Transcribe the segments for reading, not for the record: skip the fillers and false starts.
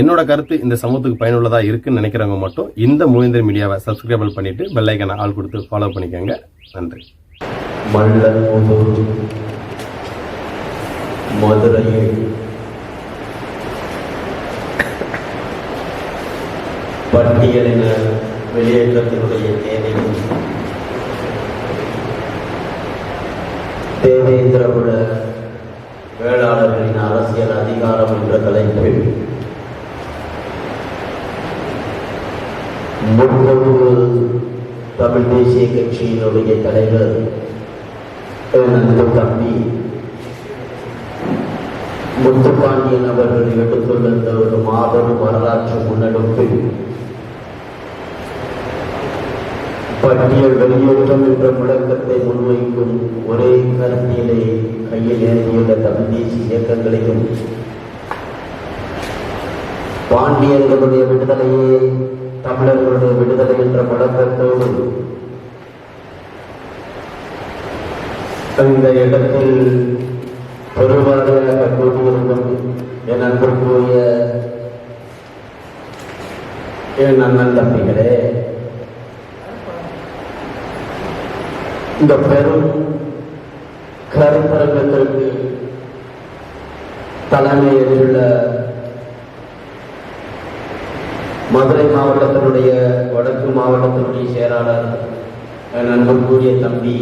என்னோட கருத்து இந்த சமூகத்துக்கு பயனுள்ளதாக இருக்குன்னு நினைக்கிறவங்க மட்டும் இந்த மூவேந்தர் மீடியாவை சப்ஸ்கிரைபிள் பண்ணிவிட்டு பெல்லைக்கான ஆள் கொடுத்து ஃபாலோ பண்ணிக்கோங்க. நன்றி. மதுரையில் பட்டியலின வெளியேற்றத்தினுடைய தேவையும் தேவேந்திரகுல வேளாளர்களின் அரசியல் அதிகாரம் என்ற தலைப்பில் முற்போக்கு தமிழ் தேசிய கட்சியினுடைய தலைவர் நந்து தம்பி முத்துப்பாண்டியன் அவர்கள் எடுத்துள்ள ஒரு மாபெரும் வரலாற்று முன்னெடுப்பில் பட்டியல் வெளியேற்றம் என்ற முழக்கத்தை முன்வைக்கும் ஒரே கருத்தியலை கையில் ஏந்தியுள்ள தமிழ் தேசிய இயக்கங்களையும் பாண்டியர்களுடைய விடுதலையே தமிழர்களுடைய விடுதலை என்ற முழக்கத்தோடு இந்த இடத்தில் பெருவாரியாக கூட்டியிருக்கும் என் அன்பிற்குரிய என் அண்ணன் தம்பிகளே, இந்த பெரும் கருத்தரங்கத்திற்கு தலைமையேற்றுள்ள மதுரை மாவட்டத்தினுடைய வடக்கு மாவட்டத்தினுடைய செயலாளர் என் அன்புக்குரிய தம்பி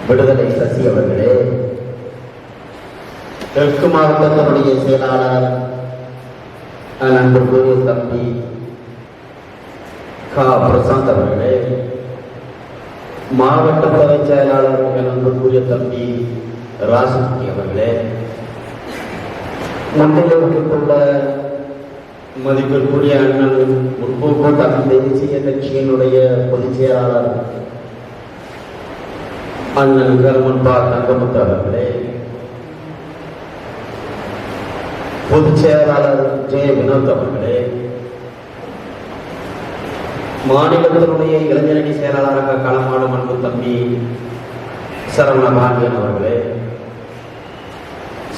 விடுதலை சசி அவர்களே, தெற்கு மாவட்டத்தினுடைய செயலாளர் என் அன்புக்குரிய தம்பி கா பிரசாந்த் அவர்களே, மாவட்ட துறை செயலாளர் என் அன்புக்குரிய தம்பி ராசுத்தி அவர்களே, முன்னிலைக்குள்ள மதிப்பிற்குரிய அண்ணன் முற்போக்கு தமிழ் தேசிய கட்சியினுடைய பொதுச் செயலாளர் அண்ணன் கருமன்பா தங்கமுத்து அவர்களே, பொதுச் செயலாளர் ஜெய வினோத் அவர்களே, மாநிலத்தினுடைய இளைஞரணி செயலாளராக களமாடும் அன்பு தம்பி சரவண பாண்டியன் அவர்களே,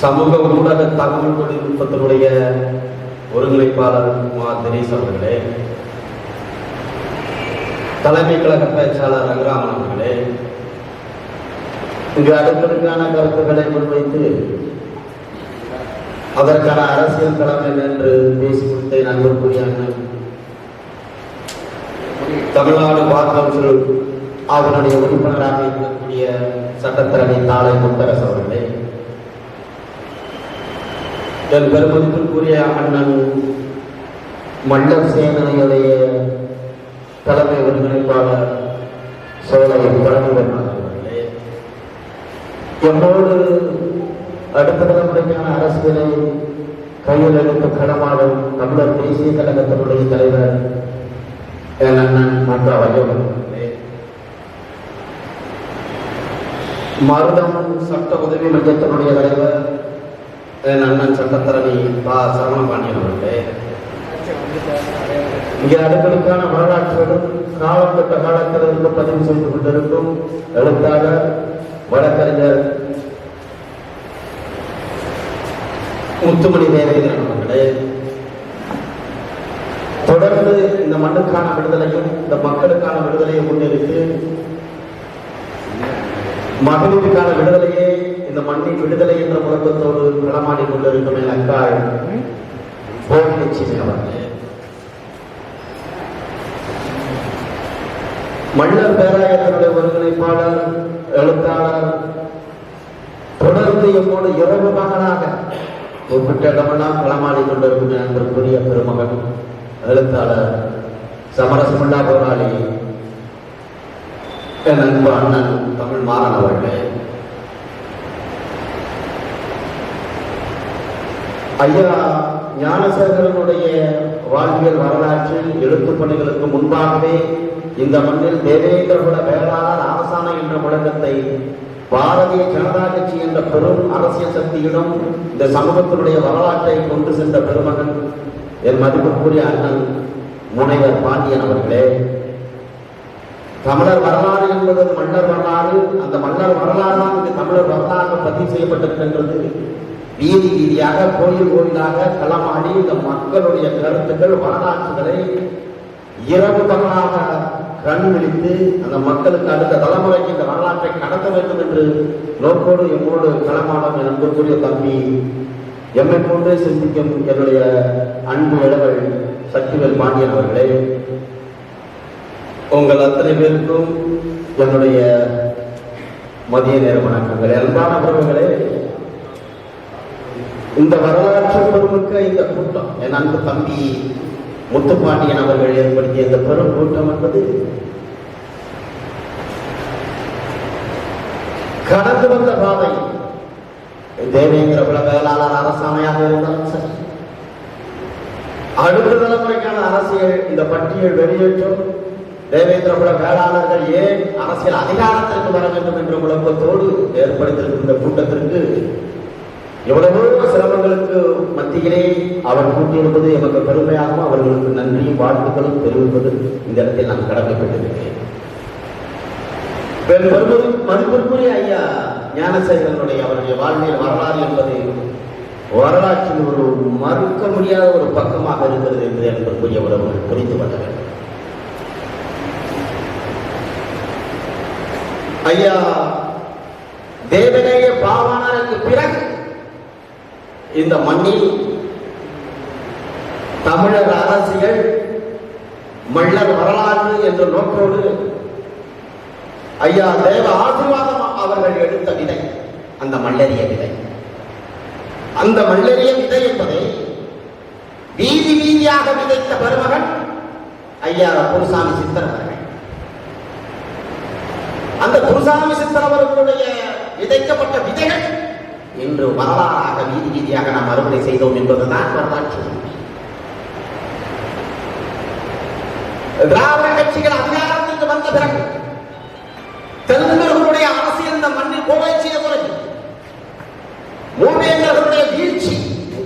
சமூக ஊடக தகவல் தொழில்நுட்பத்தினுடைய ஒருங்கிணைப்பாளர் மா தினேஷ் அவர்களே, தலைமை கழக பேச்சாளர் ரங்கராமன் அவர்களே, இங்கு அடுக்கடுக்கான கருத்துக்களை முன்வைத்து அதற்கான அரசியல் களம் என்று பேசி கொடுத்த நண்பர்களுடைய அண்ணன் தமிழ்நாடு பார் கவுன்சில் அவருடைய உறுப்பினராக இருக்கக்கூடிய சட்டத்தரணி தாளை முத்தரசு அவர்களே, என் பெருமதிப்பிற்குரிய அண்ணன் மன்னர் சேனையுடைய தலைமை ஒருங்கிணைப்பாளர் சோலை பழனிவர்மன் அவர்களே, எம்மோடு அடுத்த தலைமுறைக்கான அரசியலை கையில் எடுத்து களமாடும் தமிழர் தேசிய கழகத்தினுடைய தலைவர் என் அண்ணன் மன்ற வையவன் அவர்களே, மருதம் சட்ட உதவி மன்றத்தினுடைய தலைவர் என் அண்ணன் சட்டத்தரணி பா சரவண பாண்டியன் அவர்களே, இங்கே அடுக்களுக்கான வரலாற்றுடன் காலப்பட்ட காலத்திலிருந்து பதிவு செய்து கொண்டிருக்கும் எழுத்தாளர் வழக்கறிஞர் முத்துமணி தேவேந்திரன் அவர்களே, தொடர்ந்து இந்த மண்ணுக்கான விடுதலையும் இந்த மக்களுக்கான விடுதலையை முன்னிறுத்து மகளிருக்கான விடுதலையே இந்த மண்ணின் விடுதலை என்ற முழக்கத்தோடு களமாடி கொண்டிருக்கும் என் அக்காள் போகிலட்சுமி அவர்களே, மன்னர் பேராயத்தினுடைய ஒருங்கிணைப்பாளர் எழுத்தாளர், தொடர்ந்து எம்மோடு இரவு மகனாக குறிப்பிட்ட இடமெல்லாம் களமாடி கொண்டிருக்கும் என்பதற்குரிய பெருமகன் எழுத்தாளர் சமரசமுல்லா போராளி என் அன்பு அண்ணன் தமிழ் மாறன் அவர்களே, ஐயா ஞானசேகரனுடைய வாழ்வியல் வரலாற்றில் எழுத்து பணிகளுக்கு முன்பாகவே இந்த மண்ணில் தேவேந்திரகுல வேளாளர் அரசாணை என்ற முழக்கத்தை பாரதிய ஜனதா கட்சி என்ற பெரும் அரசியல் சக்தியிடம் இந்த சமூகத்தினுடைய வரலாற்றை கொண்டு சென்ற பெருமகன் என் மதிப்புக்குரிய அண்ணன் முனைவர் பாண்டியன் அவர்களே, தமிழர் வரலாறு என்பது மன்னர் வரலாறு, அந்த மன்னர் வரலாறு தான் இங்கு தமிழர் வரலாறு பதிவு செய்யப்பட்டிருக்கின்றது. வீதி வீதியாக கோயில் கோயிலாக களமாடி இந்த மக்களுடைய கருத்துக்கள் வரலாற்றுகளை இரவு பகலாக கண் விழித்து அந்த மக்களுக்கு அடுத்த தலைமுறைக்கு இந்த வரலாற்றை கடத்த வேண்டும் என்று நோக்கோடு எம்மோடு களமாடும் என் அன்புக்குரிய தம்பி எம்மை போன்றே சிந்திக்கும் என்னுடைய அன்பு இளவல் சக்திவேல் பாண்டியன் அவர்களே, உங்கள் அத்தனை பேருக்கும் என்னுடைய மதிய நேர வணக்கங்கள். அன்பான உறவுகளே, இந்த வரலாற்று பெருமிக்க இந்த கூட்டம், என் அன்பு தம்பி முத்துப்பாண்டியன் அவர்கள் ஏற்படுத்திய இந்த பெரும் கூட்டம் என்பது கடந்து வந்த பாதை தேவேந்திர குல வேளாளர் அரசாணையாக இருந்தாலும் சரி, அடுத்த தலைமுறைக்கான அரசியல் இந்த பட்டியல் வெளியேற்றும் தேவேந்திர குல வேளாளர்கள் ஏன் அரசியல் அதிகாரத்திற்கு வர வேண்டும் என்ற குழப்பத்தோடு ஏற்படுத்தியிருக்கும் இந்த கூட்டத்திற்கு எவ்வளவோ சிரமங்களுக்கு மத்தியிலே அவர் கூட்டியிருப்பது எமக்கு பெருமையாகவும் அவர்களுக்கு நன்றியும் வாழ்த்துக்களும் தெரிவிப்பது இந்த இடத்தில் நான் கடமைப்பட்டிருக்கிறேன். மதிப்பிற்குரிய ஐயா ஞானசேகரனுடைய அவருடைய வாழ்வியல் வரலாறு என்பது வரலாற்றில் ஒரு மறுக்க முடியாத ஒரு பக்கமாக இருக்கிறது என்று என்பதற்குரிய உறவுகள் புரிந்து கொள்ள வேண்டும். ஐயா தேவநேய பாவாணருக்கு பிறகு இந்த மண்ணில் தமிழர் அரசியல் மல்லர் வரலாறு என்ற நோக்கோடு ஐயா தேவ ஆசீர்வாதம் அவர்கள் எடுத்த விதை, அந்த மல்லரிய விதை. அந்த மல்லரிய விதை என்பதை வீதி வீதியாக விதைத்த பெருமகன் ஐயா குருசாமி சித்தர் அவர்கள். அந்த குருசாமி சித்தர் அவர்களுடைய விதைக்கப்பட்ட விதைகள் இன்று வரலாறாக வீதி வீதியாக நாம் அறுவடை செய்தோம் என்பதுதான் வரலாற்று. திராவிட கட்சிகள் அதிகாரத்திற்கு வந்த பிறகு தெலுங்கர்களுடைய அரசியல் இந்த மண்ணில் கோவை செய்த பிறகு மூவேந்தர்களுடைய வீழ்ச்சி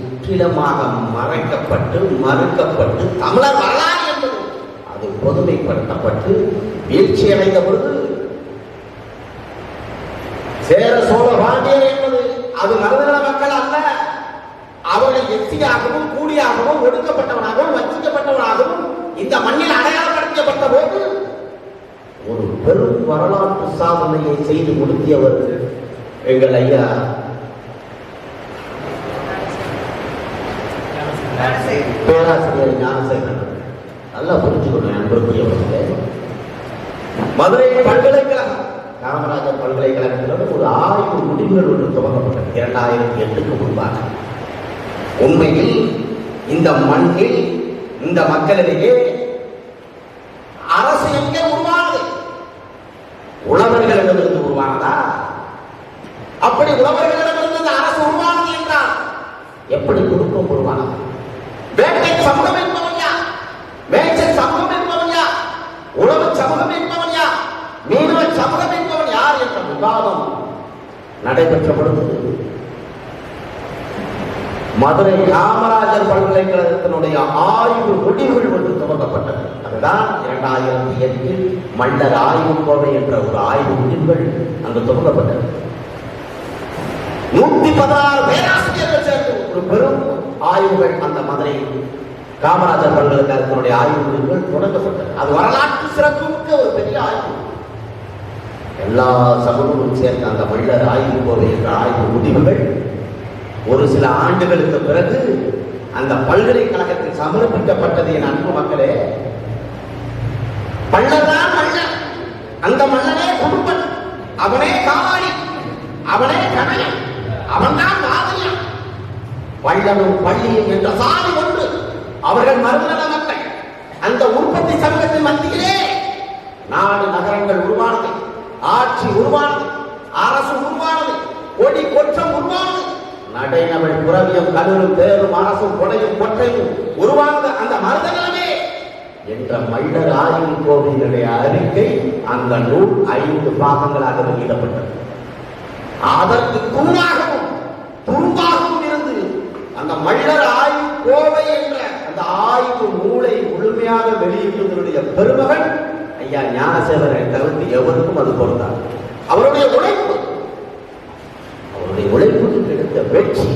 முற்றிலுமாக மறைக்கப்பட்டு மறுக்கப்பட்டு தமிழர் வரலாறு என்பது அது பொதுமைப்படுத்தப்பட்டு வீழ்ச்சி அடைந்த பொழுது சேர சோழ பாண்டியர் என்பது அது மருதநல மக்கள் அல்ல, அவர்கள் எச்சியாகவும் கூலியாகவும் ஒடுக்கப்பட்டவனாகவும் வஞ்சிக்கப்பட்டவனாகவும் இந்த மண்ணில் அடையாளப்படுத்தப்பட்ட போது ஒரு பெரும் வரலாற்று சாதனையை செய்து முடித்தியவர் எங்கள் ஐயா பேராசிரியர் ஞானசேகரன். நல்லா புரிஞ்சுக்கணும் அன்புக்குரியவர்களே, மதுரை பல்கலைக்கழகம் காமராஜர் பல்கலைக்கழகத்தில் ஒரு ஆய்வு முடிவுகள் ஒன்று துவங்கப்பட்டது 2008க்கு முன்பாக. உண்மையில் இந்த மண்ணில் இந்த மக்களிடையே அரசு எங்கே உருவானது? உழவர்களிடமிருந்து உருவானதா? அப்படி உழவர்களிடமிருந்து அரசு உருவானது என்றால் எப்படி குடும்பம் உருவானது? வேட்டை சமூகம் என்பவன் யார்? மேய்ச்சல் சமூகம் என்பவன் யார்? உழவு சமூகம் என்பவன் யார்? மீனவ சமூகம் என்பவன் யார் என்ற விவாதம் நடைபெற்ற பொழுது மதுரை காமராஜர் பல்கலைக்கழகத்தினுடைய ஆய்வு முடிவுகள் ஒன்று துவங்கப்பட்டது. அதுதான் 2008 மல்லர் ஆய்வு கோவை என்ற ஒரு ஆய்வு முடிவுகள் அங்கு துவங்கப்பட்டது. 116 பேராசிரியர்கள் சேர்ந்து ஒரு பெரும் ஆய்வுகள் அந்த மதுரை காமராஜர் பல்கலைக்கழகத்தினுடைய ஆய்வு முடிவுகள் தொடங்கப்பட்டது. அது வரலாற்று சிறப்புமிக்க ஒரு பெரிய ஆய்வு. எல்லா சமூகமும் சேர்ந்த அந்த மல்லர் ஆய்வு கோவை என்ற ஆய்வு முடிவுகள் ஒரு சில ஆண்டுகளுக்கு பிறகு அந்த பல்கலைக்கழகத்தில் சமர்ப்பிக்கப்பட்டது. என் அன்பு மக்களே, மல்லர்தான் மல்லர், அந்த மல்லனே குடும்பன், அவனே காவாடி, அவனே கணையன், அவன்தான் வாதியன். வள்ளலும் பள்ளியும் என்ற சாதி ஒன்று. அவர்கள் மருதநல மக்கள். அந்த உற்பத்தி சங்கத்தின் மத்தியிலே நாடு நகரங்கள் உருவானது, ஆட்சி உருவானது, அரசு உருவானது, கொடி கொற்றம் உருவானது, நடைநவள் புறவியும் கனலும் தேரும் அரசும் கொடையும் கொற்றையும் உருவானது அந்த மருதநலமே என்ற மல்லர் ஆய்வு கோவிலுடைய அறிக்கை அந்த நூல் 5 பாகங்களாக வெளியிடப்பட்டது. அதற்கு தூணாகவும் துரும்பாகவும் இருந்து அந்த மல்லர் ஆய்வு கோவை என்ற அந்த ஆய்வு நூலை முழுமையாக வெளியிட்டதனுடைய பெருமகன் ஐயா ஞானசேகரனை தவிர்த்து எவருக்கும் அது பொருந்தாது. அவருடைய உழைப்புக்கு கிடைத்த வெற்றி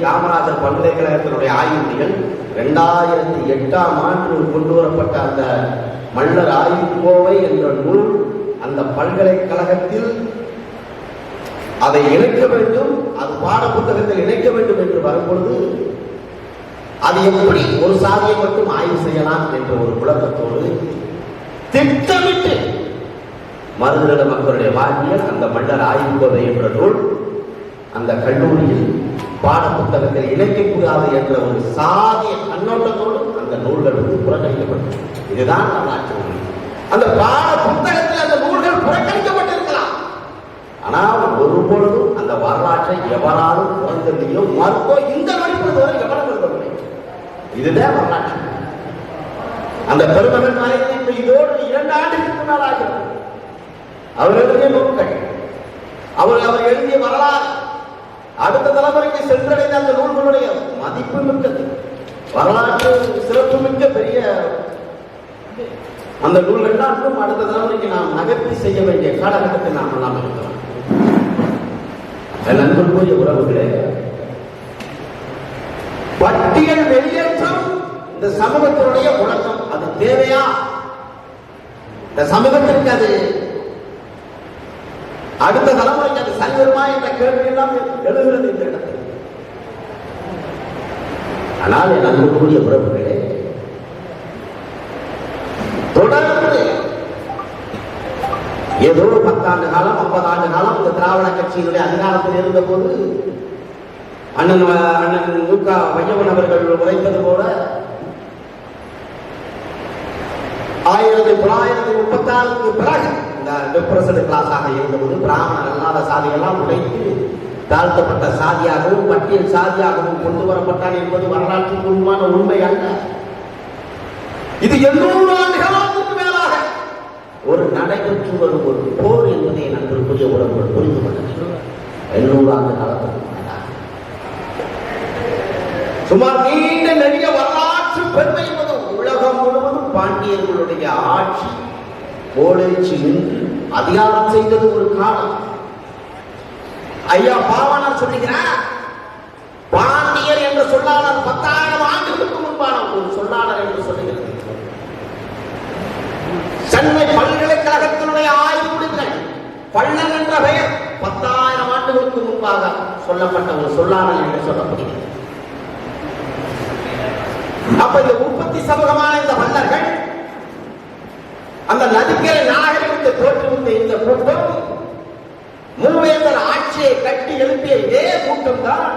காமராஜர் பல்கலைக்கழகத்தினுடைய ஆய்வுகள் 2008ஆம் ஆண்டு கொண்டு வரப்பட்ட அந்த மல்லர் ஆய்வுக்கோவை என்ற நூல் அந்த பல்கலைக்கழகத்தில் அதை இணைக்க வேண்டும், அது பாட புத்தகத்தில் இணைக்க வேண்டும் என்று வரும்பொழுது அது எப்படி ஒரு சாதியை மட்டும் ஆய்வு செய்யலாம் என்ற ஒரு குழப்பத்தோடு திட்டமிட்டு மருதுநில மக்களுடைய வாழ்வியல் அந்த மல்லர் ஆய்வுக்கோவை என்ற நூல் அந்த கல்லூரியில் பாட புத்தகத்தில் இணைக்கக்கூடாது என்ற ஒரு சாதிய கண்ணோட்டத்தோடு அந்த நூல்கள் புறக்கணிக்கப்பட்டது. இதுதான் வரலாற்று. அந்த பாட புத்தகத்தில் அந்த நூல்கள் புறக்கணிக்கப்பட்டிருக்கலாம், ஆனால் ஒருபொழுதும் அந்த வரலாற்றை எவராலும் குறைந்ததையோ மறுத்தோ இந்த நடிப்பது வரை எவரும் இருக்க முடியும். இதுதான் வரலாற்று. அந்த பெருமகன் மறைந்து இதோடு 2 ஆண்டுக்கு முன்னால் ஆகிறது. அவர் எழுதிய நூல்கள், அவர் எழுதிய வரலாறு அடுத்த தலைமுறைக்கு சென்றடைந்த அந்த நூல்களுடைய மதிப்பு மிக்கது, வரலாற்று சிறப்பு மிக்க பெரிய அந்த நூல்கள்லாம் இன்னும் அடுத்த தலைமுறைக்கு நாம் நகர்த்தி செய்ய வேண்டிய காலகட்டத்தில் நாம் எல்லாம் இருக்கிறோம். நண்பர்களுடைய உறவுகளே, பட்டியல் வெளியேற்றம் இந்த சமூகத்தினுடைய முழக்கம், அது தேவையா? இந்த சமூகத்திற்கு அது அடுத்த தலைமுறைக்கு அது சரிவருமா என்ற கேள்வி எல்லாம் எழுகிறது இந்த இடத்தில். ஆனால் என் அன்புக்குரிய உறவுகளே, தொடர்ந்து ஏதோ 10 ஆண்டு காலம் 50 ஆண்டு காலம் இந்த திராவிட கட்சியினுடைய அதிகாரத்தில் இருந்த போது அண்ணன் மு.க. வையவன் அவர்கள் உரைப்பது போல 1936க்கு பிறகு இந்த டிப்ரஷன் கிளாஸாக இருந்தபோது பிராமணர் அல்லாத சாதியெல்லாம் உடைத்து தாழ்த்தப்பட்ட சாதியாகவும் பட்டியல் சாதியாகவும் கொண்டு வரப்பட்டான் என்பது வரலாற்று பூர்வமான உண்மை அல்ல. இது 800 ஆண்டுகளுக்கு மேலாக ஒரு நடைபெற்று வரும் ஒரு போர் என்பதை நண்பர்களுடைய உறவுகள் புரிந்து கொண்டனர். 800 ஆண்டு காலத்துக்கு மேலாக சுமார் நீண்ட நெடிய வரலாற்று பெருமை என்பது உலகம் முழுவதும் பாண்டியர்களுடைய ஆட்சி கோலெச்சு நின்று அதிகாரம் செய்தது ஒரு காலம். ஐயா பாவனார் சொல்லுகிறார், பாண்டியர் என்ற சொல்லாளர் 10,000 ஆண்டுகளுக்கு முன்பான ஒரு சொல்லாளர் என்று சொல்லுகிறது. சென்னை பல்கலைக்கழகத்தினுடைய ஆய்வு முடிவுகள் பள்ளன் என்ற பெயர் 10,000 ஆண்டுகளுக்கு முன்பாக சொல்லப்பட்ட ஒரு சொல்லாளர் என்று சொல்லப்படுகிறது. அப்ப இந்த உற்பத்தி சமூகமான இந்த மன்னர்கள் அந்த நதிக்கரை நாகரிகத்தை தோற்றுவித்த இந்த கூட்டம் மூவேந்தர் ஆட்சியை கட்டி எழுப்பிய இதே கூட்டம் தான்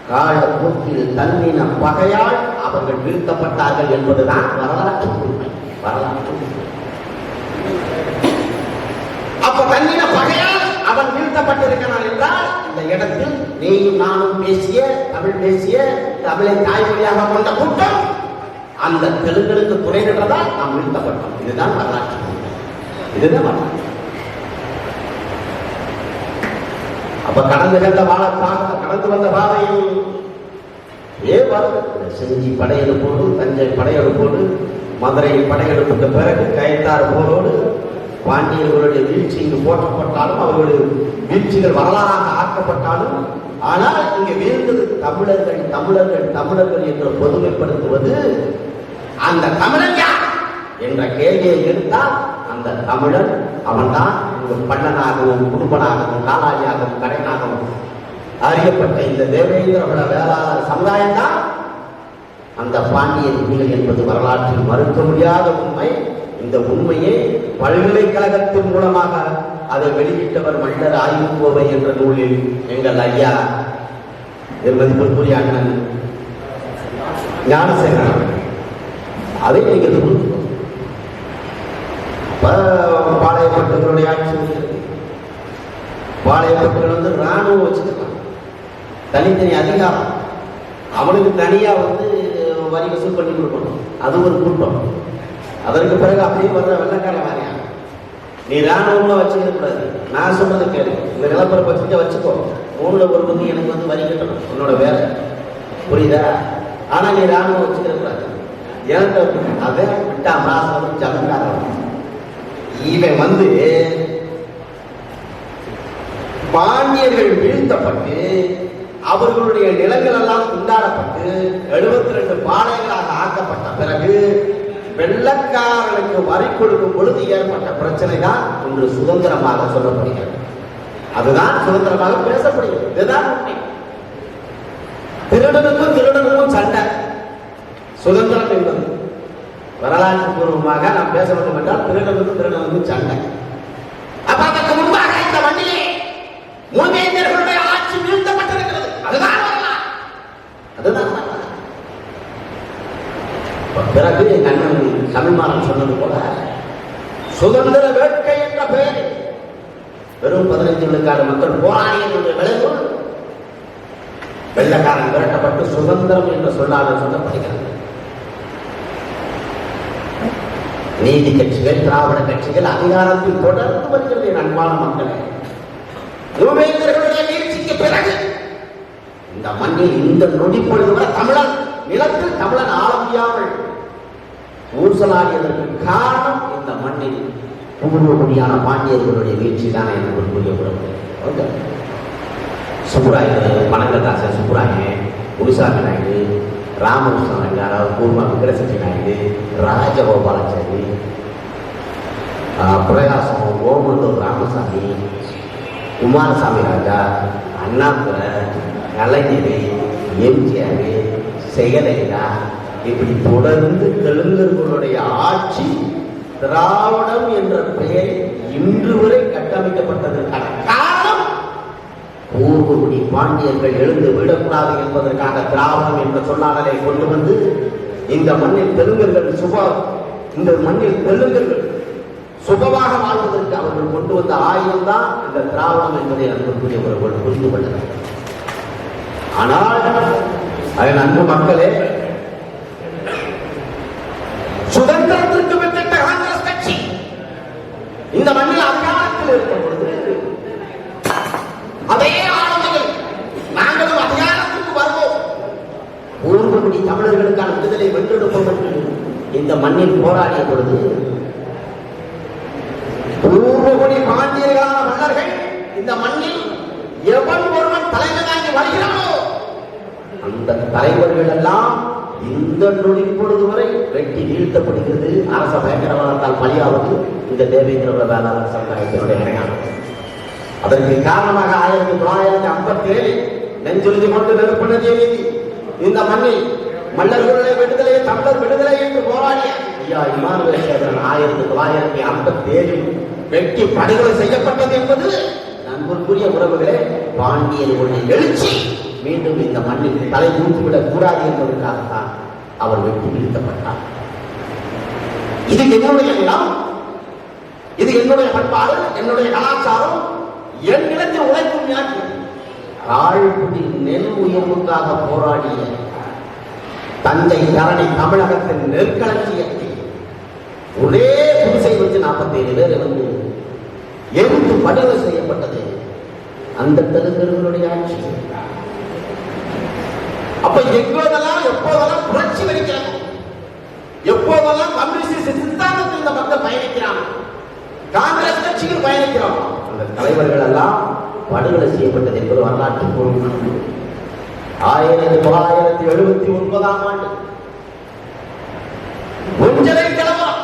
காலப்போக்கில் தன்னின பகையால் அவர்கள் வீழ்த்தப்பட்டார்கள் என்பதுதான் வரலாற்று உண்மை. வரலாற்று அப்ப தன்னின பகையால் அவன் வீழ்த்தப்பட்டிருக்கிறான் என்றால் இந்த இடத்தில் நீயும் நானும் பேசிய தமிழை தாய்மொழியாக கொண்ட கூட்டம் அந்த தெலுங்குகளுக்கு துணை நின்றதால் நாம் வீழ்த்தப்பட்டோம். இதுதான் வரலாற்று. இதுதான் வரலாற்று. அப்ப கடந்து வந்த பாதையில் செஞ்சி படையெடுப்போடு தஞ்சை படையெடுப்போடு மதுரையில் படையெடுப்புக்கு பிறகு கயத்தார் போரோடு பாண்டியர்களுடைய வீழ்ச்சி இங்கு போற்றப்பட்டாலும் அவர்களுடைய வீழ்ச்சிகள் வரலாறாக ஆக்கப்பட்டாலும் ஆனால் இங்கு வீழ்ந்தது தமிழர்கள் என்று பொதுமைப்படுத்துவது அந்த தமிழன் யார் என்ற கேள்வியை எடுத்தால் அந்த தமிழன் அவன்தான் பண்ணனாகவும் குடும்பனாகவும் காலாளியாகவும் கடைனாகவும் அறியப்பட்ட இந்த தேவேந்திர வேளாளர் சமுதாயம் தான் அந்த பாண்டியன் பிள்ளை என்பது வரலாற்றில் மறுக்க முடியாத உண்மை. இந்த உண்மையை பல்கலைக்கழகத்தின் மூலமாக அதை வெளியிட்டவர் மல்லர் ஆய்வுக்கோவை என்ற நூலில் எங்கள் ஐயா மதிப்பிற்குரிய அண்ணன் ஞானசேகரன் அதை நீங்கள் பாளையப்பட்டவர்களுடைய ஆட்சி பாளையப்பட்டவர்கள் வந்து ராணுவம் வச்சுக்கலாம், தனித்தனி அதிகாரம், அவனுக்கு தனியா வரி வசூல் பண்ணி கொடுக்கணும், அது ஒரு கூட்டம். அதற்கு பிறகு அப்படியே வர்ற வெள்ளக்கார மாதிரியா நீ ராணுவமா வச்சுக்க கூடாது. நான் சொல்றது கேளு, இந்த நிலப்பரப்பை வச்சுக்கோ, 3ல் 1 பங்கு எனக்கு வரி கட்டணும், உன்னோட வேலை, புரியுதா? ஆனா நீ ராணுவம் வச்சுக்க கூடாது. ஏன்ட்ட அதை விட்டா மாசம் ஜமீன்தாரன் இவன் பாண்டியர்கள் வீழ்த்தப்பட்டு அவர்களுடைய நிலங்கள் எல்லாம் துண்டாடப்பட்டு 72 பாளையங்களாக ஆக்கப்பட்ட பிறகு வெள்ளக்காரர்களுக்கு வரி கொடுக்கும் பொழுது ஏற்பட்ட பிரச்சனை தான் இன்று சுதந்திரமாக சொல்லப்படுகிறது. அதுதான் சுதந்திரமாக பேசப்படுகிறது. இதுதான் உண்மை. திருடனுக்கும் சண்டை. சுதந்திரம் என்பது வரலாற்று பூர்வமாக நாம் பேச வேண்டும் என்றால் திருடனுக்கும் சண்டை. அப்ப அதற்கு முன்பாக இந்த மண்ணிலே மூவேந்தர்களுடைய ஆட்சி வீழ்த்தப்பட்டிருக்கிறது. அதுதான் வரலாறு. அதுதான் வரலாறு. பிறகு கண்ணன் தமிழ்மாறன் சொன்னது போல சுதந்திர வேட்கை என்ற பெயரில் வெறும் 15 விழுக்காடு மக்கள் போராடிய விளைவு வெள்ளக்காரன் விரட்டப்பட்டு சுதந்திரம் என்ற சொல்லாமல் சொல்லப்படுகிறது. நீதி கட்சிகள், திராவிட கட்சிகள் அதிகாரத்தில் தொடர்ந்து வருகிறது. அன்பான மக்களே, மூவேந்தர்களுடைய வீழ்ச்சிக்கு பிறகு இந்த மண்ணில் இந்த நொடி பொழுது வரை தமிழன் நிலத்தில் தமிழன் ஆள முடியாமல் ஊசலாடியதற்கு காரணம் இந்த மண்ணில் பூர்வகுடியான பாண்டியர்களுடைய வீழ்ச்சி தான் எனக்கு புரிய விட. சுப்புராயன், பனங்கதாசன் சுப்புராயன், குருசாமி நாயுடு, ராமகிருஷ்ண நாயுடு, பூர்வ விக்கிரசக்தி நாயுடு, ராஜகோபாலாச்சாரி, பிரகாசம், கோமந்தூர் ராமசாமி, குமாரசாமி ராஜா, அண்ணாதுரை, கலைஞர், எம்ஜிஆர், செயலலிதா, இப்படி தொடர்ந்து தெலுங்கர்களுடைய ஆட்சி திராவிடம் என்ற பெயரில் இன்று வரை கட்டமைக்கப்பட்டதற்கான காரணம் பூர்வகுடி பாண்டியர்கள் எழுந்து விடக்கூடாது என்பதற்காக திராவிடம் என்ற சொல்லாடலை கொண்டு வந்து இந்த மண்ணில் தெலுங்கர்கள் இந்த மண்ணில் தெலுங்கர்கள் சுகமாக வாழ்வதற்கு அவர்கள் கொண்டு வந்த ஆயுதம் தான் இந்த திராவிடம் என்பதை அன்புக்குரியவர்கள் புரிந்து கொண்டனர். ஆனால் அதன் அன்பு மக்களே, சுதந்திரத்திற்கு வித்திட்ட காங்கிரஸ் கட்சி இந்த மண்ணில் அதிகாரத்தில் இருக்கும் பொழுது அதே ஆளுமைகள் நாங்களும் அதிகாரத்துக்கு வருவோம், பூர்வகுடி தமிழர்களுக்கான விடுதலை வென்றெடுப்போம் என்று இந்த மண்ணில் போராடிய பொழுது பூர்வகுடி பாண்டியர்களான மன்னர்கள் இந்த மண்ணில் எவன் ஒருவன் தலைமை தாங்கி வருகிறானோ அந்த தலைவர்கள் எல்லாம் இந்த நொடி பொழுது வரை வெட்டி வீழ்த்தப்படுகிறது. அரச பயங்கரவாதத்தால் பலியாவது இந்த தேவேந்திர வேளாளர் சமுதாயத்தினுடைய அடையாளம். அதற்கு காரணமாக 1957 நெஞ்சுறுதி கொண்டு நெருப்பினதே நீதி இந்த மண்ணில் மன்னர்களுடைய விடுதலையை தமிழர் விடுதலை என்று போராடிய ஐயா இமானுவேல் சேகரன் 1957 வெட்டி படுகொலை செய்யப்பட்டது என்பது நண்பருக்குரிய உறவுகளே பாண்டியர்களுடைய எழுச்சி மீண்டும் இந்த மண்ணில் தலை தூக்கிவிடக் கூடாது என்பதற்காகத்தான் அவர் வெட்டி வீழ்த்தப்பட்டார். இது என்னுடைய நிலம், இது என்னுடைய பண்பாடு, என்னுடைய கலாச்சாரம், என் நிலத்தில் உழைக்கும் யாருக்கு ஆழ்குடி நெல் உயர்வுக்காக போராடிய தஞ்சை தரணி தமிழகத்தின் நெற்களஞ்சியத்தில் ஒரே குடிசை வச்சு 47 பேர் வந்து எரித்து படுகொலை செய்யப்பட்டது அந்த தெலுங்கர்களுடைய ஆட்சி. அப்ப எங்கோதெல்லாம் எப்போதெல்லாம் புரட்சி வெடிக்கிறாங்க, எப்போதெல்லாம் கம்யூனிஸ்ட் சித்தாந்தத்தில் இந்த மக்கள் பயணிக்கிறாங்க, காங்கிரஸ் கட்சியில் பயணிக்கிறோம், அந்த தலைவர்கள் எல்லாம் படுகொலை செய்யப்பட்டது என்பது வரலாற்று பூர்வமான 1979 ஆண்டு ஒஞ்சலை கலவரம்.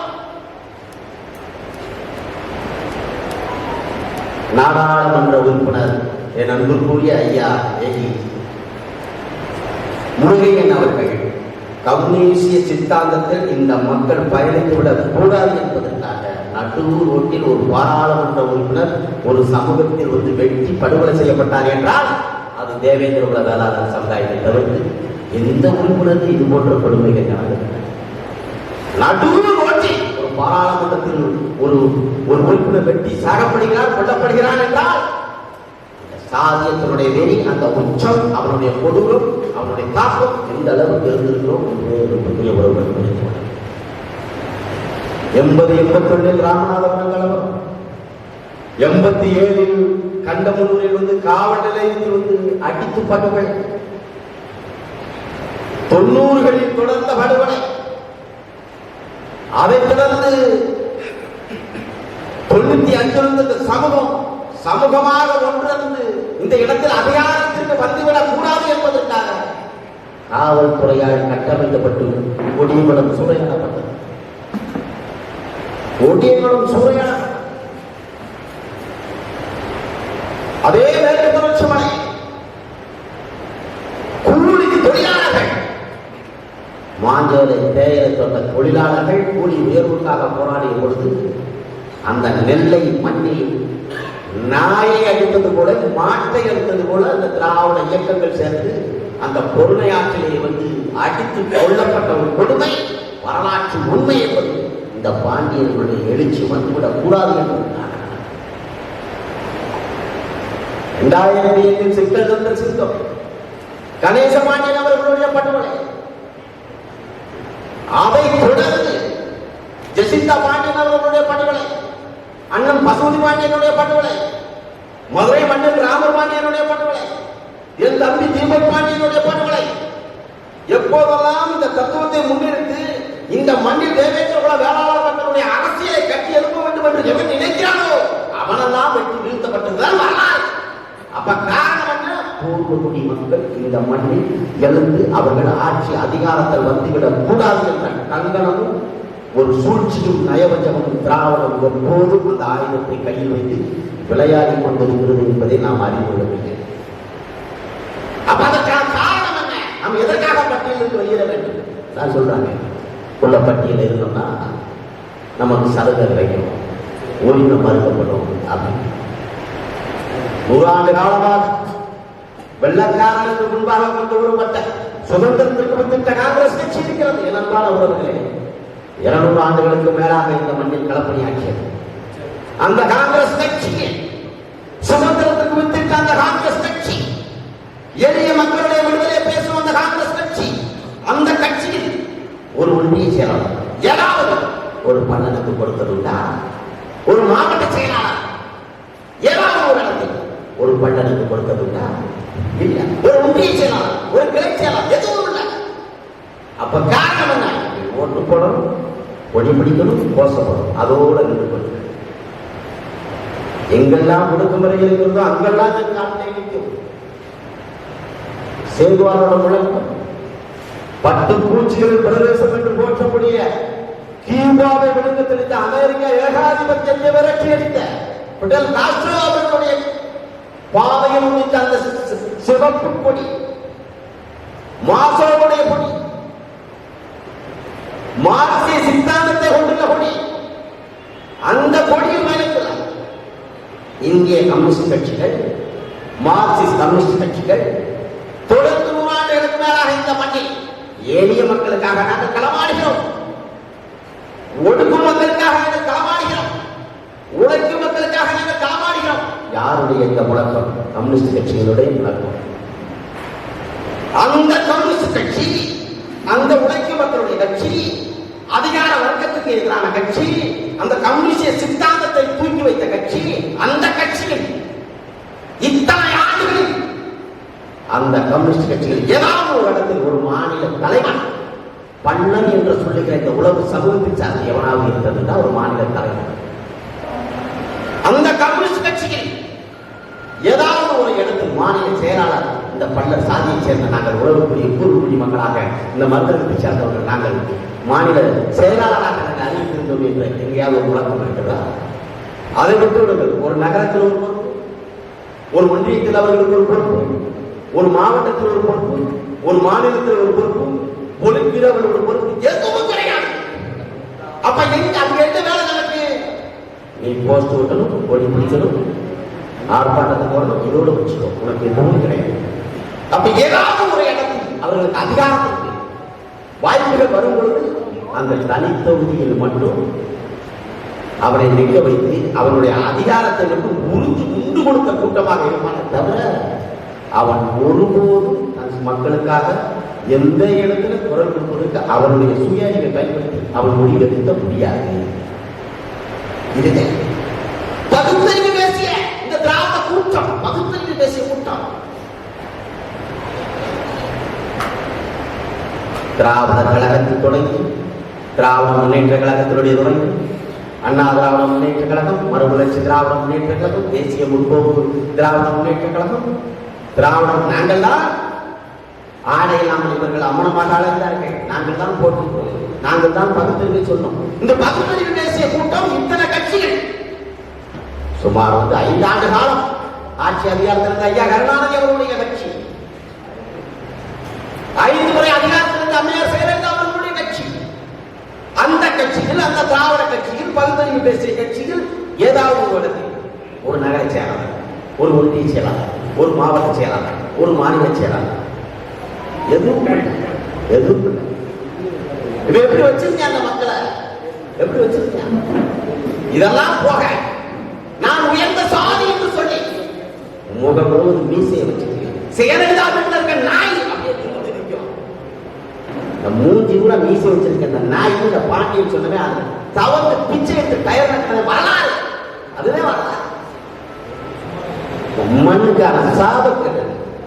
நாடாளுமன்ற உறுப்பினர் என் அன்புக்குரிய ஐயா ஏகி முருகையன் அவர்கள் கம்யூனிஸ்டிய சித்தாந்தத்தில் இந்த மக்கள் பயணித்துவிடக் கூடாது என்பதற்காக நடுவூர் ரோட்டில் ஒரு பாராளுமன்ற உறுப்பினர் ஒரு சமூகத்தில் வந்து வெட்டி படுகொலை செய்யப்பட்டார் என்றால் அது தேவேந்திர குல வேளாளர் சமுதாயத்தை தவிர்த்து எந்த உறுப்பினருக்கு இது போன்ற கொடுமைகள் நடந்தது. நடுவூர் ரோட்டில் ஒரு பாராளுமன்றத்தில் ஒரு உறுப்பினர் வெட்டி சாகப்படுகிறார், கொல்லப்படுகிறார் என்றால் சாதியத்தினுடைய வெறி, அந்த உச்சம், அவனுடைய கொடூரம், அவனுடைய தாக்கம் எந்த அளவுக்கு இருந்திருக்கிறோம் என்று உறவுகள் 80-81 ராமநாதபுரம் கலவரம், 87 கண்டமனூரில் வந்து காவல் நிலையத்தில் வந்து அடித்து படுகொலை, 90களில் தொடர்ந்த படுகொலை, அதைத் தொடர்ந்து 95 சமூகம் சமூகமாக ஒன்றிருந்து இந்த இடத்தில் அதிகாரத்திற்கு வந்துவிடக் கூடாது என்பதற்காக காவல்துறையால் கட்டமைக்கப்பட்டு கொடியமலம் சூறையாடப்பட்டது. கொடியமலம் சூறையாடப்பட்டது. அதே மேற்கு தொடர்ச்சி மலை கூலி தொழிலாளர்கள், மாஞ்சோலை தேயிலை தோட்ட தொழிலாளர்கள் கூலி உயர்வுக்காக போராடிய பொழுது அந்த நெல்லை மண்ணில் நாயை அடித்தது போல, மாட்டை அடித்தது போல அந்த திராவிட இயக்கங்கள் சேர்ந்து அந்த பொருளை ஆற்றிலே வந்து அடித்து கொள்ளப்பட்ட ஒரு கொடுமை வரலாற்று உண்மை என்பது இந்த பாண்டியர்களுடைய எழுச்சி வந்துவிடக் கூடாது என்று 2007 சிக்கல் தந்த சிங்கம் கணேச பாண்டியன் அவர்களுடைய படுகொலை, அதை தொடர்ந்து ஜெசிந்தா பாண்டியன் அவர்களுடைய படுகொலை, அண்ணன் பசுபதி பாண்டியனுடைய படுகொலை, மதுரை மன்னன் ராமர் பாண்டியனுடைய படுகொலை, என் தம்பி தீபக் பாண்டியனுடைய படுகொலை, எப்போதெல்லாம் இந்த தத்துவத்தை முன்னிறுத்து இந்த மண்ணில் தேவேந்திர குல வேளாளர் மக்களுடைய அரசியலை கட்டி எழுப்ப வேண்டும் என்று எவன் நினைக்கிறானோ அவனெல்லாம் வெற்றி வீழ்த்தப்பட்டதுதான் வரலாறு. அப்ப காரணம் என்ன? பூர்வகுடி மக்கள் இந்த மண்ணில் எழுந்து அவர்கள் ஆட்சி அதிகாரத்தில் வந்துவிடக் கூடாது என்ற கங்கணமும் ஒரு சூழ்ச்சியும் நயவஞ்சமும் திராவிடம் எப்போதும் அந்த ஆயுதத்தை கையில் வைத்து விளையாடி கொண்டிருக்கிறது என்பதை நாம் அறிந்து கொள்ளவில்லை. அப்ப அதற்கான காரணம் என்ன? நாம் எதற்காக பட்டியலிருந்து வெளியேற வேண்டும்? நான் சொல்றாங்க, உள்ள பட்டியல் இருந்தோம்னா நமக்கு சலுகை கிடைக்கும், உரிமை மறுக்கப்படும் அப்படின்னு. 100 ஆண்டு காலமாக வெள்ளக்காரனுக்கு முன்பாக கொண்டு வரப்பட்ட சுதந்திரத்திற்கு வந்துவிட்ட காங்கிரஸ் கட்சி இருக்கிறது. ஏனென்றால் உறவுகளே, 200 ஆண்டுகளுக்கு மேலாக இந்த மண்ணில் களப்பணியாற்றியது அந்த காங்கிரஸ் கட்சி, சுதந்திரத்துக்கு வித்திட்ட அந்த காங்கிரஸ் கட்சி, எளிய மக்களுடைய விடுதலை பேசும் அந்த காங்கிரஸ் கட்சி, அந்த கட்சியில் ஒரு ஒன்றிய செயலாளர் ஏதாவது ஒரு மன்னனுக்கு கொடுத்ததுண்டா? ஒரு மாவட்ட செயலாளர் ஏதாவது ஒரு இடத்தில் ஒரு பட்டனுக்கு கொடுத்ததுண்டா? இல்ல. ஒரு ஒன்றிய செயலாளர், ஒரு கிளை செயலாளர் எதுவும் இல்லை. அப்ப காரணம் என்ன? ஓட்டு போடணும், கொடி பிடிக்கணும், கோஷப்படும், அதோட நின்று கொண்டு எங்கெல்லாம் ஒடுக்குமுறை இருக்கிறதோ அங்கெல்லாம் நாட்டை நிற்கும். சேதுவாரோட முழக்கம் பட்டு பூச்சிகளில் பிரதேசம் என்று போற்றக்கூடிய கியூபாவை விழுந்து தெளித்த அமெரிக்கா ஏகாதிபத்தியத்தை விரட்டி அடித்த பிடல் காஸ்ட்ரோ அவர்களுடைய பாதையில் உள்ளிட்ட அந்த சிவப்பு கொடி, மாசோவுடைய கொடி, மார்க்சிய சித்தாந்தத்தை கொண்டுள்ள கொடி, அந்த கொடியும் பயணிக்கிறார். இந்திய கம்யூனிஸ்ட் கட்சிகள், மார்க்சிஸ்ட் கம்யூனிஸ்ட் கட்சிகள் தொடர்ந்து 100 ஆண்டுகளுக்கு மேலாக இந்த மண்ணில் எளிய மக்களுக்காக நாங்கள் களமாடுகிறோம், ஒடுக்கும் மக்களுக்காக நாங்கள் களமாடுகிறோம், உழைக்கும் மக்களுக்காக நாங்கள் களமாடுகிறோம். யாருடைய இந்த முழக்கம்? கம்யூனிஸ்ட் கட்சிகளுடைய முழக்கம். அந்த கம்யூனிஸ்ட் கட்சி, அந்த உழைக்கும் மக்களுடைய கட்சி, அதிகார வர்க்கத்துக்கு எதிரான கட்சி, அந்த கம்யூனிஸ்ட சித்தாந்தத்தை தூக்கி வைத்த கட்சி, அந்த கட்சியில் இத்தனை ஆண்டுகளில் அந்த கம்யூனிஸ்ட் கட்சிகள் ஏதாவது ஒரு இடத்தில் ஒரு மாநில தலைவர் பண்ணன் என்று சொல்லுகிற இந்த உலக சமூகத்தை சார்ந்த எவனாவது இருந்ததுன்னா ஒரு மாநில தலைவர். அந்த கம்யூனிஸ்ட் கட்சியில் ஏதாவது ஒரு இடத்தில் மாநில செயலாளர், இந்த பள்ளர் சாதியை சேர்ந்த நாங்கள் உறவுக்குரிய கூறுக்குடி மக்களாக இந்த மருத்துவத்தை சேர்ந்தவர்கள் நாங்கள் மாநில செயலாளராக நாங்கள் அறிவித்திருந்தோம் என்ற எங்கேயாவது ஒரு முழக்கம் இருக்கிறதா? அதை விட்டு விடுங்கள். ஒரு நகரத்தில் ஒரு பொறுப்பு, ஒரு ஒன்றியத்தில் அவர்களுக்கு ஒரு பொறுப்பு, ஒரு மாவட்டத்தில் ஒரு பொறுப்பு, ஒரு மாநிலத்தில் ஒரு பொறுப்பு, பொலிப்பீர் அவர்கள் ஒரு பொறுப்பு, எதுவும் கிடையாது. அப்ப எங்க அங்க எந்த வேலை நமக்கு? நீ போஸ்ட் விட்டணும், கொடி பிடிக்கணும், ஆர்ப்பாட்டத்தை போடணும், இதோட வச்சுக்கோ, உனக்கு எதுவும் கிடையாது. அப்ப ஏதாவது ஒரு இடத்தில் அவர்களுக்கு அதிகாரத்திற்கு வாய்ப்புகள் வரும் பொழுது அந்த தனித்தொகுதியில் மட்டும் அவரை நிற்க வைத்து அவனுடைய அதிகாரத்தை மட்டும் உண்டு கொடுத்த கூட்டமாக இருப்பானே தவிர அவன் ஒருபோதும் மக்களுக்காக எந்த இடத்துல குரல் கொடுப்பதற்கு அவனுடைய சுயாதிகளை பயன்படுத்தி அவன் முடிவெடுக்க முடியாது. இதுதான் பகுத்தறிவு பேசிய இந்த திராவிட கூட்டம், பகுத்தறிவு பேசிய கூட்டம். திராவிட கழகத்தில் தொடங்கி, திராவிட முன்னேற்ற கழகத்தினுடைய தொடங்கி, அண்ணா திராவிட முன்னேற்ற கழகம், மறுமலர்ச்சி திராவிட முன்னேற்ற கழகம், தேசிய முற்போக்கு திராவிட முன்னேற்ற கழகம், திராவிடம் நாங்கள் தான். ஆடை இல்லாமல் இவர்கள் அம்மனமாக அழைத்தார்கள். நாங்கள் தான் போட்டி, நாங்கள் தான் பகுத்தறிவை சொன்னோம். இந்த பகுத்தறிவு தேசிய கூட்டம் இத்தனை கட்சிகள் சுமார் 5 ஆண்டு காலம் ஆட்சி அதிகாரத்தில் இருந்த ஐயா கருணாநிதி அவர்களுடைய கட்சி, 5 முறை அதிகாரத்தில் இருந்த அம்மையார் ஜெயலலிதா அவர்களுடைய கட்சி, அந்த கட்சியில், அந்த திராவிட கட்சியில், பகுத்தறிவு பேசிய கட்சியில் ஏதாவது ஒரு நகர செயலாளர், ஒரு ஒன்றிய செயலாளர், ஒரு மாவட்ட செயலாளர், ஒரு மாநில செயலாளர், எதுவும் எப்படி வச்சிருக்கேன் அந்த மக்களை, எப்படி வச்சிருக்கேன்? இதெல்லாம் போக நான் உயர்ந்த சாதி என்று சொல்லி முகம் முழுவதும் மீசையை வச்சிருக்கேன். செயலலிதா இருக்க நாய் அப்படியே மூஞ்சி கூட மீசை வச்சிருக்கேன். அந்த நாய் இந்த பாண்டியன் சொன்னவே அது தவறு பிச்சை எடுத்து டயர் நட்டது வரலாறு. அதுதான் வரலாறு. மண்ணுக்கான சாபக்கள்,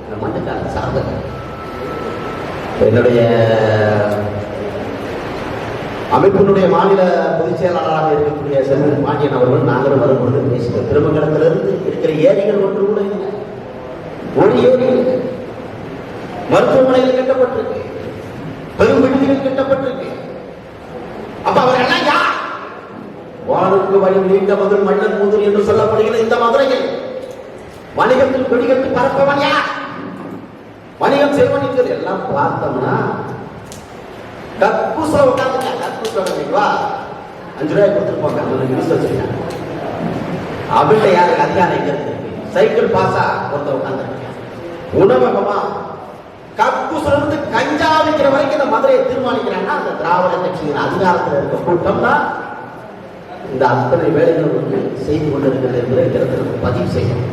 இந்த மண்ணுக்கான சாபக்கள். என்னுடைய அமைப்பினுடைய மாநில பொதுச் செயலாளராக இருக்கக்கூடிய செல்வன் பாண்டியன் அவர்கள் நாங்களும் வரும்பொழுது பேசிய திருமங்கலத்திலிருந்து இருக்கிற ஏரிகள் ஒன்று கூட இல்லை. ஒரு ஏரி மருத்துவமனையில் கட்டப்பட்டிருக்கு, பெரும் விடுதிகள் கட்டப்பட்டிருக்கு. அப்ப அவர்கள் யார்? வானுக்கு வழி நீண்ட மதுர் மன்னன் மூதூர் என்று சொல்லப்படுகிற இந்த மதுரையில் வணிகத்தில் கொடிகட்டு பரப்பவன் யார்? வணிகம் செய்வன் எல்லாம் பார்த்தோம்னா கக்கூசல உட்காந்துருக்கேன். கக்கூசல 5 ரூபாய் கொடுத்துருப்பாங்க, வச்சிருக்கேன். அவள்கிட்ட யாருக்கு அதிகாரம் எங்க இருக்கு? சைக்கிள் பாசா ஒருத்தர் உட்காந்துருக்கேன். உணவகமா கக்கூசுல இருந்து கஞ்சா வைக்கிற வரைக்கும் இந்த மதுரையை தீர்மானிக்கிறாங்கன்னா அந்த திராவிட கட்சியின் அதிகாரத்தில் இருக்க கூட்டம் தான் இந்த அத்தனை வேலைகள் செய்து கொண்டிருக்கிறது என்பதை இந்த இடத்துல பதிவு செய்யணும்.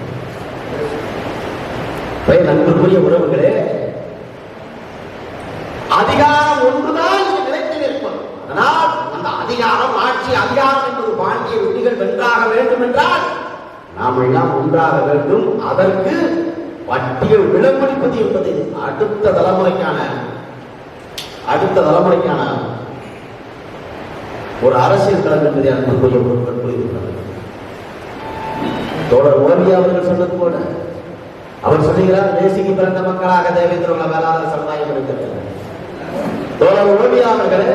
நண்பர்களுடைய உறவுகளே, அதிகாரம் ஒன்றுதான் இங்கு நிலைத்து நிற்பது. அதனால் அந்த அதிகாரம், ஆட்சி அதிகாரம் என்பது பாண்டிய விதிகள் வென்றாக வேண்டும் என்றால் நாம் எல்லாம் ஒன்றாக வேண்டும். அதற்கு பட்டியல் விளம்பளிப்பது என்பது அடுத்த தலைமுறைக்கான ஒரு அரசியல் களம் என்பதை அன்புக்குரிய பொருட்கள் புரிந்துள்ளது. தோழர் ஓவியா அவர்கள் சொன்னது போல அவர் சொல்லுகிறார், தேசிக்கு பிறந்த மக்களாக தேவேந்திர வேளாளர் சமுதாயம் இருக்கிறது. தோழர் ஓவியா அவர்களே,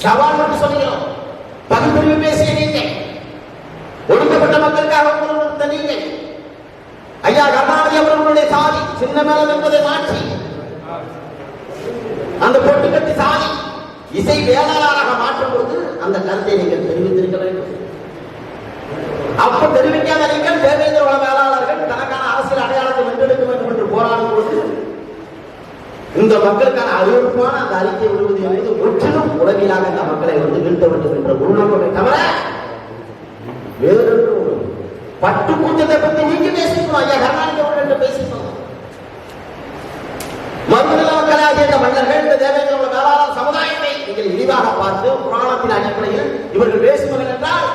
சவால் என்று சொல்லுகிறோம். பகுத்தறிவு பேசிய நீங்கள், ஒடுக்கப்பட்ட மக்களுக்காக கொடுத்த நீங்கள், ஐயா கருணாநிதி அவர்களுடைய சாதி சின்ன மேளம் என்பதை மாற்றி அந்த பொட்டு கட்டி சாதி இசை வேளாளராக மாற்றும் பொழுது அந்த கருத்தை நீங்கள் தெரிவித்திருக்க வேண்டும். அப்ப தெரிவிக்காத நீங்கள் தேவேந்திர வேளாளர்கள் தனக்கான அரசியல் அடையாளத்தை வென்றெடுக்க வேண்டும் என்று போராடும் பொழுது இந்த மக்களுக்கான அறிவிப்பான அந்த அறிக்கை விடுவது என்பது முற்றிலும் உளவியலாக இந்த மக்களை வீழ்த்த வேண்டும் என்ற உள்நோக்கமே தவிர வேறொன்று பட்டு கூட்டத்தை பற்றி நீங்க பேசிக்கணும். ஐயா கருணாநிதி அவர்கள் பேசிக்கணும். மறுநில மக்களாகிய இந்த மன்னர்கள், இந்த தேவேந்திர வேளாளர் சமுதாயத்தை நீங்கள் இழிவாக பார்த்து புராணத்தின் அடிப்படையில் இவர்கள் பேசுவார்கள் என்றால்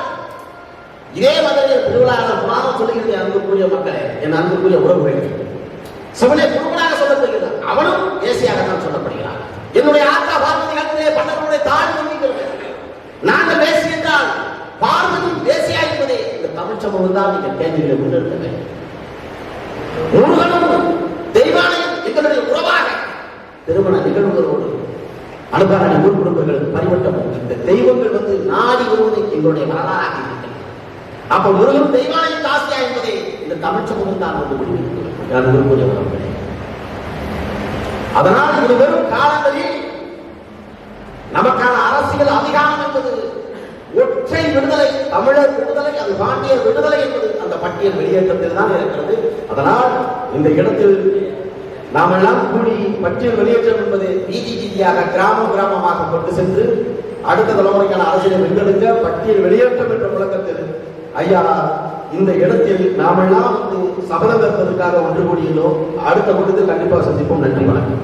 இதே மதுரையில் திருவிழாவில் புராணம் சொல்லுகிறது. அன்புக்குரிய மக்களே, என் அன்புக்குரிய உறவுகள், சிவனை குருவனாக சொல்லப்படுகிறது, அவனும் தேசியாகத்தான் சொல்லப்படுகிறான். என்னுடைய ஆத்தா பார்வதி காலத்திலே பண்டவனுடைய தாழ் வந்திருக்கிறது. நாங்கள் பேசி என்றால் பார்வதி தேசியா என்பதே இந்த தமிழ் சமூகம் தான் நீங்கள் கேள்விகளை முன்னிறுத்த வேண்டும். முருகனும் தெய்வானையும் எங்களுடைய உறவாக திருமண நிகழ்வுகளோடு அனுப்பான ஊர் குடும்பங்களுக்கு பரிவட்டம் இந்த தெய்வங்கள் நாடி வருவதை எங்களுடைய வரலாறாக இருக்கிறது. அப்ப முருகன் தெய்வானையும் தாசியா என்பதை இந்த தமிழ் சமூகம் தான் வந்து முடிவு. அதனால் இது வெறும் காலங்களில் நமக்கான அரசியல் அதிகாரம் என்பது ஒற்றை விடுதலை, தமிழர் விடுதலை, அது பாண்டியர் விடுதலை என்பது அந்த பட்டியல் வெளியேற்றத்தில் தான் இருக்கிறது. அதனால் இந்த இடத்தில் நாம் எல்லாம் கூடி பட்டியல் வெளியேற்றம் என்பது வீதி வீதியாக கிராமமாக கொண்டு சென்று அடுத்த தலைமுறைக்கான அரசியலை வென்றெடுக்க பட்டியல் வெளியேற்றம் என்ற முழக்கத்தில் ஐயா இந்த இடத்தில் நாமெல்லாம் சபதம் கற்பதற்காக ஒன்று கூடியுள்ளோம். அடுத்த கூட்டத்தில் கண்டிப்பாக சந்திப்போம். நன்றி, வணக்கம்.